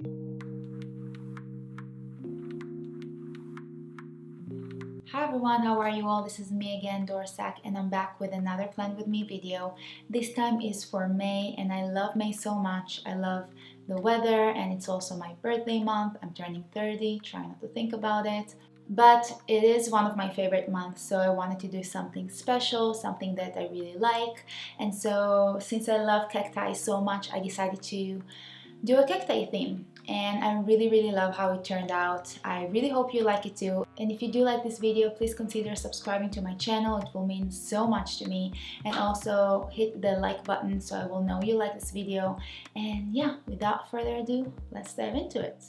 Hi everyone, how are you all? This is me again, dor.sack, and I'm back with another Plan With Me video. This time is for May, and I love May so much. I love the weather, and it's also my birthday month. I'm turning 30, try not to think about it. But it is one of my favorite months, so I wanted to do something special, something that I really like. And so, since I love cacti so much, I decided to do a cacti theme, and I really love how it turned out. I really hope you like it too, and if you do like this video, please consider subscribing to my channel. It will mean so much to me, and also hit the like button so I will know you like this video. And yeah, without further ado, let's dive into it.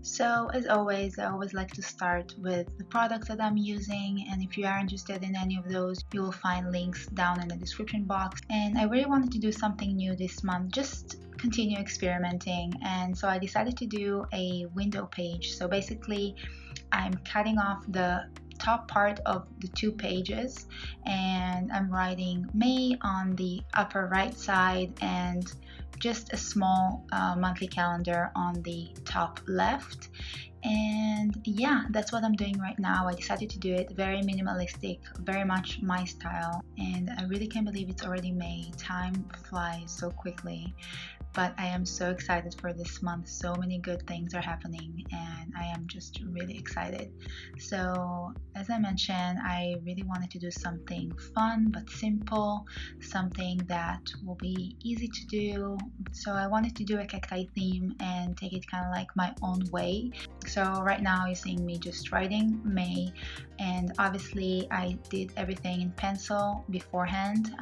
So as always, I always like to start with the products that I'm using, and if you are interested in any of those, you will find links down in the description box. And I really wanted to do something new this month, just continue experimenting, and so I decided to do a window page. So basically I'm cutting off the top part of the 2 pages, and I'm writing May on the upper right side and just a small monthly calendar on the top left. And yeah, that's what I'm doing right now. I decided to do it very minimalistic, very much my style, and I really can't believe it's already May. Time flies so quickly, but I am so excited for this month. So many good things are happening, and I am just really excited. So as I mentioned, I really wanted to do something fun but simple, something that will be easy to do. So I wanted to do a cacti theme and take it kind of like my own way. So right now you're seeing me just writing May, and obviously I did everything in pencil beforehand,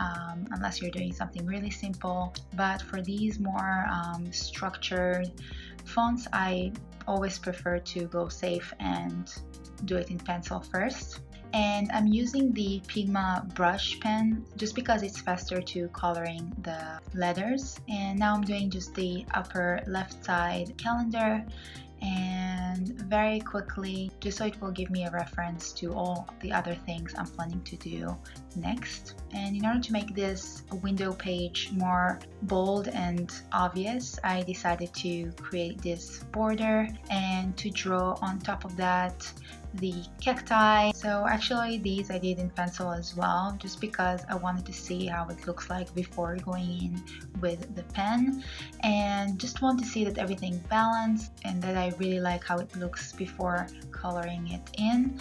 unless you're doing something really simple. But for these more structured fonts, I always prefer to go safe and do it in pencil first. And I'm using the Pigma brush pen just because it's faster to coloring the letters. And now I'm doing just the upper left side calendar, and very quickly, just so it will give me a reference to all the other things I'm planning to do next. And in order to make this window page more bold and obvious, I decided to create this border and to draw on top of that the cacti. So actually these I did in pencil as well, just because I wanted to see how it looks like before going in with the pen, and just want to see that everything balanced and that I really like how it looks before coloring it in.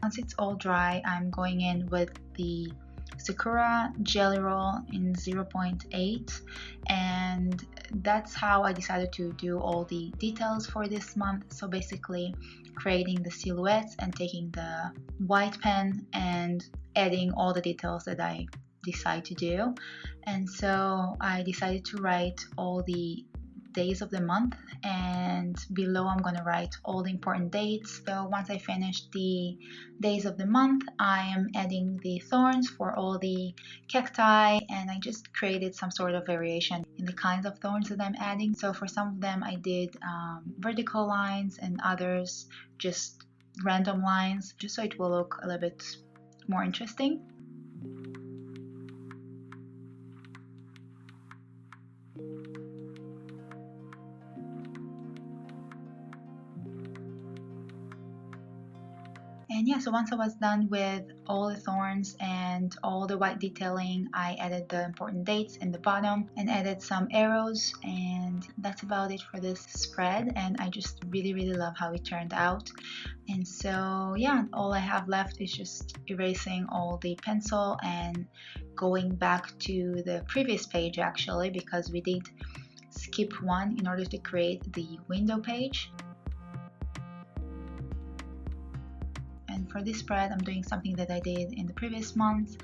Once it's all dry, I'm going in with the Sakura Jelly Roll in 0.8, and that's how I decided to do all the details for this month. So basically creating the silhouettes and taking the white pen and adding all the details that I decide to do. And so I decided to write all the days of the month, and below I'm going to write all the important dates. So once I finish the days of the month, I am adding the thorns for all the cacti, and I just created some sort of variation in the kinds of thorns that I'm adding. So for some of them I did vertical lines, and others just random lines, just so it will look a little bit more interesting. And yeah, so once I was done with all the thorns and all the white detailing, I added the important dates in the bottom and added some arrows, and that's about it for this spread. And I just really love how it turned out. And so yeah, all I have left is just erasing all the pencil and going back to the previous page actually, because we did skip one in order to create the window page. And for this spread, I'm doing something that I did in the previous month,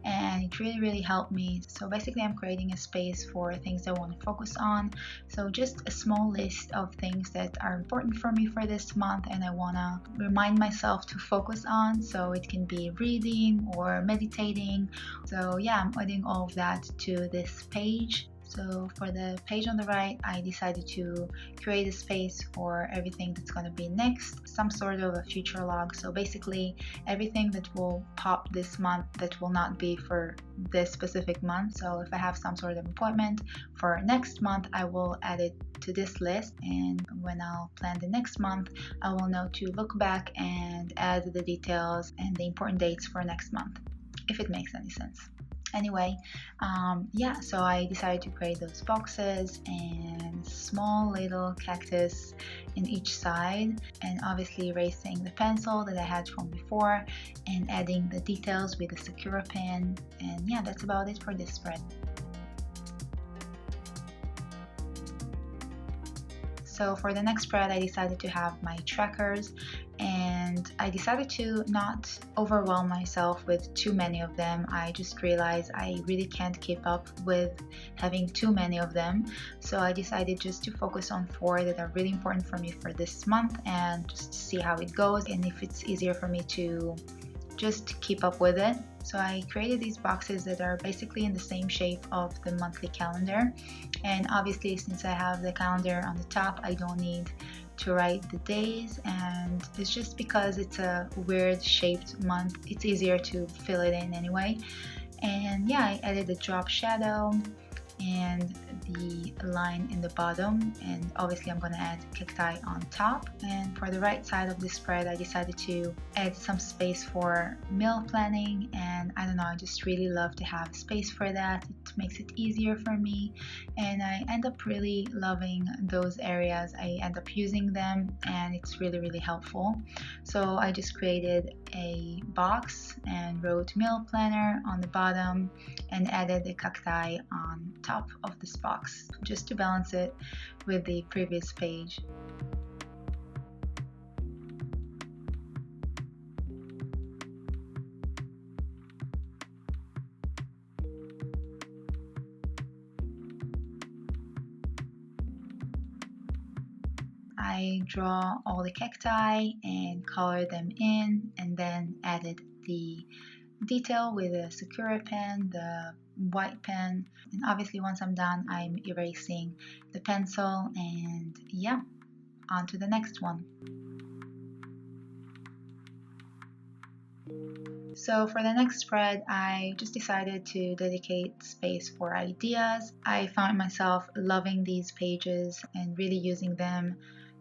and it really helped me. So basically I'm creating a space for things I want to focus on. So just a small list of things that are important for me for this month and I want to remind myself to focus on. So it can be reading or meditating. So yeah, I'm adding all of that to this page. So for the page on the right, I decided to create a space for everything that's going to be next, some sort of a future log. So basically everything that will pop this month that will not be for this specific month. So if I have some sort of appointment for next month, I will add it to this list, and when I'll plan the next month, I will know to look back and add the details and the important dates for next month, if it makes any sense. Anyway, yeah, so I decided to create those boxes and small little cactus in each side, and obviously erasing the pencil that I had from before and adding the details with the Sakura pen. And yeah, that's about it for this spread. So for the next spread, I decided to have my trackers, and I decided to not overwhelm myself with too many of them. I just realized I really can't keep up with having too many of them. So I decided just to focus on 4 that are really important for me for this month and just see how it goes and if it's easier for me to just keep up with it. So I created these boxes that are basically in the same shape of the monthly calendar, and obviously since I have the calendar on the top, I don't need to write the days, and it's just because it's a weird shaped month, it's easier to fill it in anyway. And yeah, I added a drop shadow and the line in the bottom, and obviously I'm gonna add cacti on top. And for the right side of the spread, I decided to add some space for meal planning, and I don't know, I just really love to have space for that. It makes it easier for me, and I end up really loving those areas. I end up using them and it's really helpful. So I just created a box and wrote meal planner on the bottom and added the cacti on top of this box just to balance it with the previous page. I draw all the cacti and color them in, and then added the detail with the Sakura pen, the white pen, and obviously once I'm done, I'm erasing the pencil, and yeah, on to the next one. So for the next spread, I just decided to dedicate space for ideas. I found myself loving these pages and really using them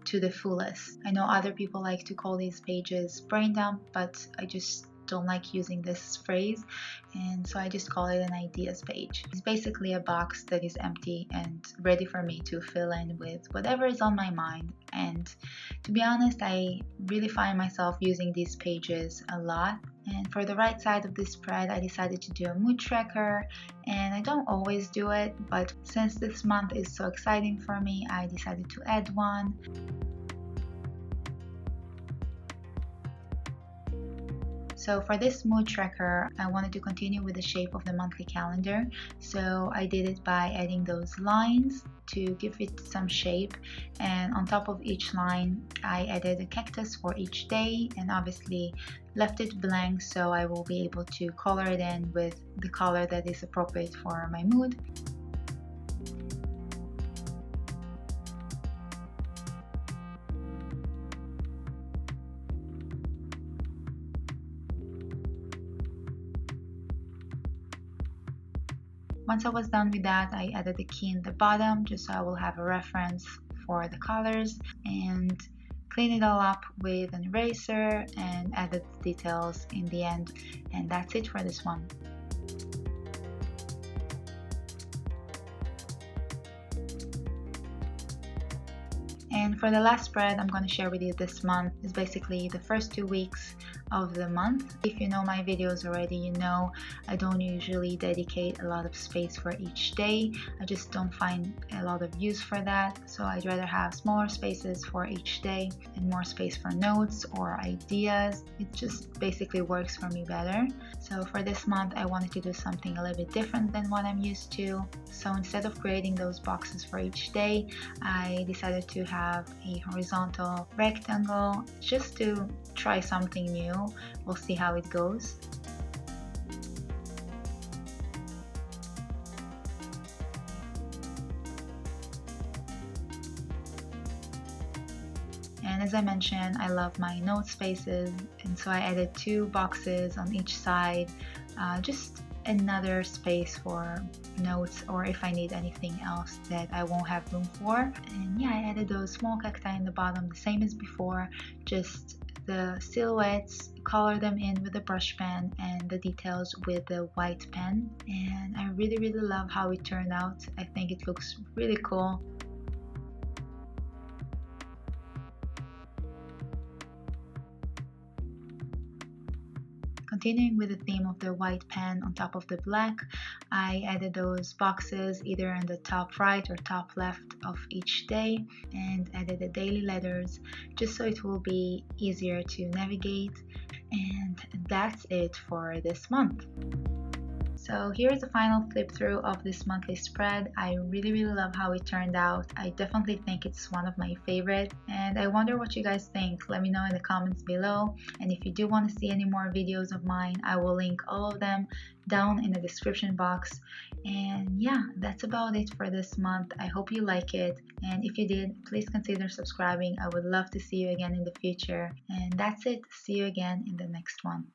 to the fullest. I know other people like to call these pages brain dump, but I just don't like using this phrase, and so I just call it an ideas page. It's basically a box that is empty and ready for me to fill in with whatever is on my mind. And to be honest, I really find myself using these pages a lot. And for the right side of this spread, I decided to do a mood tracker, and I don't always do it, but since this month is so exciting for me, I decided to add one. So for this mood tracker, I wanted to continue with the shape of the monthly calendar. So I did it by adding those lines to give it some shape. And on top of each line, I added a cactus for each day and obviously left it blank so I will be able to color it in with the color that is appropriate for my mood. Once I was done with that, I added a key in the bottom just so I will have a reference for the colors, and clean it all up with an eraser and added details in the end. And that's it for this one. And for the last spread I'm going to share with you this month is basically the first 2 weeks of the month. If you know my videos already, you know I don't usually dedicate a lot of space for each day. I just don't find a lot of use for that, so I'd rather have smaller spaces for each day and more space for notes or ideas. It just basically works for me better. So for this month I wanted to do something a little bit different than what I'm used to. So instead of creating those boxes for each day, I decided to have a horizontal rectangle just to try something new. We'll see how it goes. as I mentioned, I love my note spaces, and so I added 2 boxes on each side, just another space for notes, or if I need anything else that I won't have room for. And yeah, I added those small cacti in the bottom, the same as before, just the silhouettes, color them in with a brush pen, and the details with the white pen. And I really love how it turned out. I think it looks really cool. Continuing with the theme of the white pen on top of the black, I added those boxes either on the top right or top left of each day, and added the daily letters just so it will be easier to navigate. And that's it for this month. So here's the final flip through of this monthly spread. I really love how it turned out. I definitely think it's one of my favorites, and I wonder what you guys think. Let me know in the comments below, and if you do want to see any more videos of mine, I will link all of them down in the description box. And yeah, that's about it for this month. I hope you like it, and if you did, please consider subscribing. I would love to see you again in the future. And that's it. See you again in the next one.